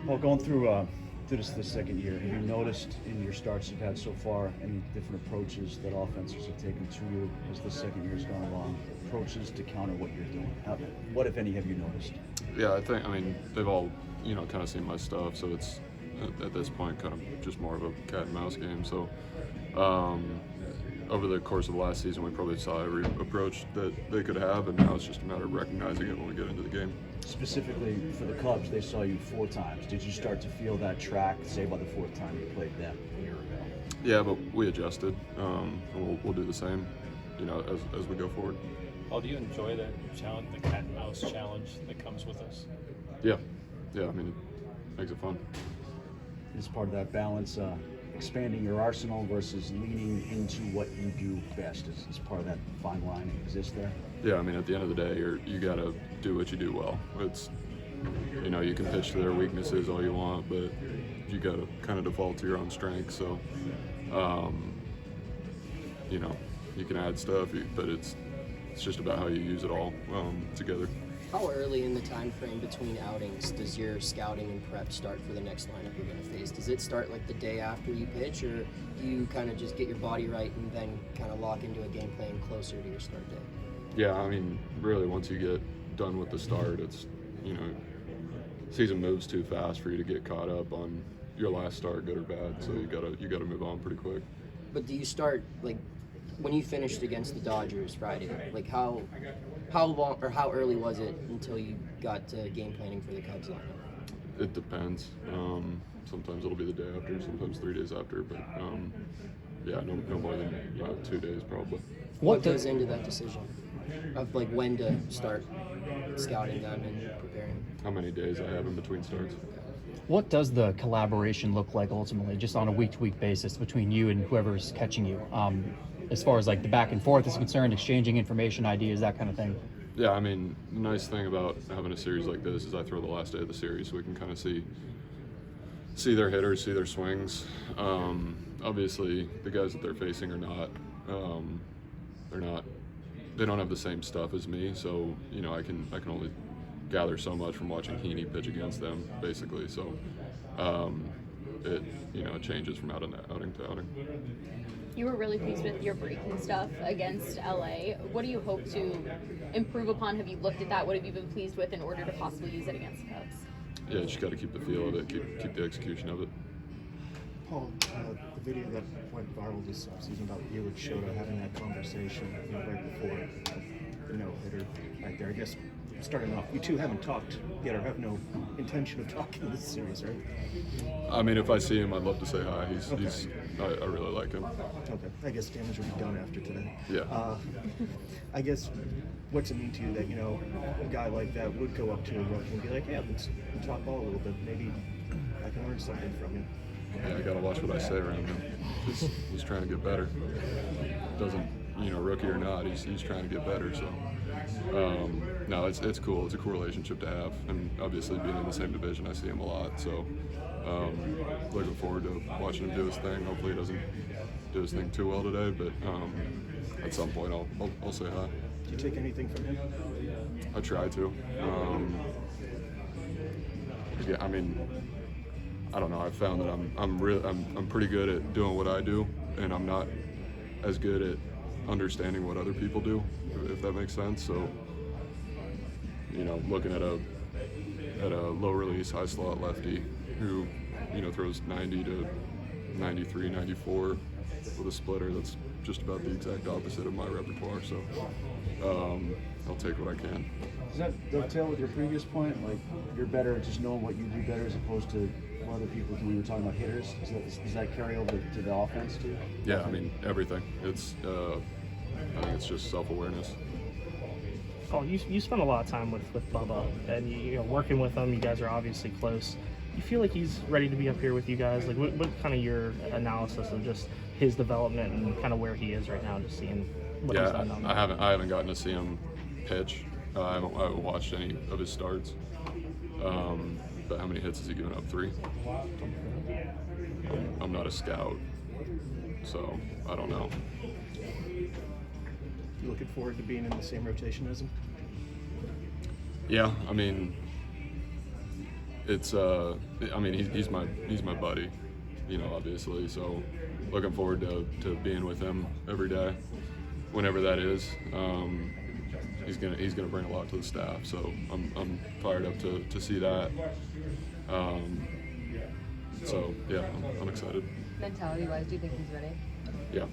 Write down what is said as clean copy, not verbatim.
Well, going through this the second year, have you noticed in your starts you've had so far any different approaches that offenses have taken to you as the second year has gone along? Approaches to counter what you're doing. What, if any, have you noticed? Yeah, I mean, they've all, kind of seen my stuff, so it's at this point kind of just more of a cat and mouse game. So over the course of the last season, we probably saw every approach that they could have, and now it's just a matter of recognizing it when we get into the game. Specifically for the Cubs, they saw you 4 times. Did you start to feel that track, say, by the 4th time you played them a year ago? Yeah, but we adjusted. We'll do the same, as we go forward. Oh, do you enjoy the challenge, the cat and mouse challenge that comes with us? Yeah. I mean, it makes it fun. Is part of that balance expanding your arsenal versus leaning into what you do best? Is part of that fine line that exists there? Yeah, I mean, at the end of the day, you got to do what you do well. It's, you can pitch to their weaknesses all you want, but you got to kind of default to your own strengths. So, you can add stuff, but it's just about how you use it all together. How early in the time frame between outings does your scouting and prep start for the next lineup you're going to face? Does it start like the day after you pitch, or do you kind of just get your body right and then kind of lock into a game plan closer to your start day? Yeah, I mean, really, once you get done with the start, it's, season moves too fast for you to get caught up on your last start, good or bad. So you gotta move on pretty quick. But do you start like when you finished against the Dodgers Friday? Like how long or how early was it until you got to game planning for the Cubs lineup? It depends. Sometimes it'll be the day after, sometimes 3 days after, but yeah, no more than 2 days probably. What goes into that decision of like when to start scouting them and preparing? How many days I have in between starts. What does the collaboration look like ultimately, just on a week-to-week basis between you and whoever's catching you? As far as like the back and forth is concerned, exchanging information, ideas, that kind of thing? Yeah, I mean, the nice thing about having a series like this is I throw the last day of the series so we can kind of see their hitters, see their swings. Obviously, the guys that they're facing are not, they don't have the same stuff as me, so, I can only gather so much from watching Heaney pitch against them, basically. So, it changes from outing to outing. You were really pleased with your breaking stuff against LA. What do you hope to improve upon? Have you looked at that? What have you been pleased with in order to possibly use it against the Cubs? Yeah, you just got to keep the feel of it, keep the execution of it. Paul, the video that went viral this season about you and Shota having that conversation right before the no-hitter right there. I guess starting off, you two haven't talked yet or have no intention of talking this series, right? I mean, if I see him, I'd love to say hi. I really like him. Okay. I guess damage will be done after today. Yeah. I guess, what's it mean to you that, a guy like that would go up to a rookie and be like, yeah, let's talk ball a little bit. Maybe I can learn something from you. Yeah, I got to watch what I say around him. He's trying to get better. Doesn't, rookie or not, he's trying to get better. So, no, it's cool. It's a cool relationship to have. And obviously being in the same division, I see him a lot. So, looking forward to watching him do his thing. Hopefully he doesn't do his thing too well today, but at some point I'll say hi. Do you take anything from him? I try to. Yeah, I mean, I don't know. I've found that I'm pretty good at doing what I do, and I'm not as good at understanding what other people do, if that makes sense. So, looking at a low release, high slot lefty who, throws 90 to 93, 94 with a splitter, that's just about the exact opposite of my repertoire. So, I'll take what I can. Does that dovetail with your previous point? Like, you're better at just knowing what you do better as opposed to what other people do when you were talking about hitters? Does that carry over to the offense too? Yeah, I mean, everything. It's, I think it's just self-awareness. Paul, you spend a lot of time with Bubba, and you working with him. You guys are obviously close. You feel like he's ready to be up here with you guys? Like, what kind of your analysis of just his development and kind of where he is right now, just seeing what he's done? I haven't gotten to see him pitch. I haven't watched any of his starts. But how many hits has he given up? 3? I'm not a scout, so I don't know. You looking forward to being in the same rotation as him? Yeah, I mean, it's I mean he's my buddy, you know, obviously. So looking forward to being with him every day, whenever that is. He's gonna bring a lot to the staff, so I'm fired up to see that. So yeah, I'm excited. Mentality-wise, do you think he's ready? Yeah.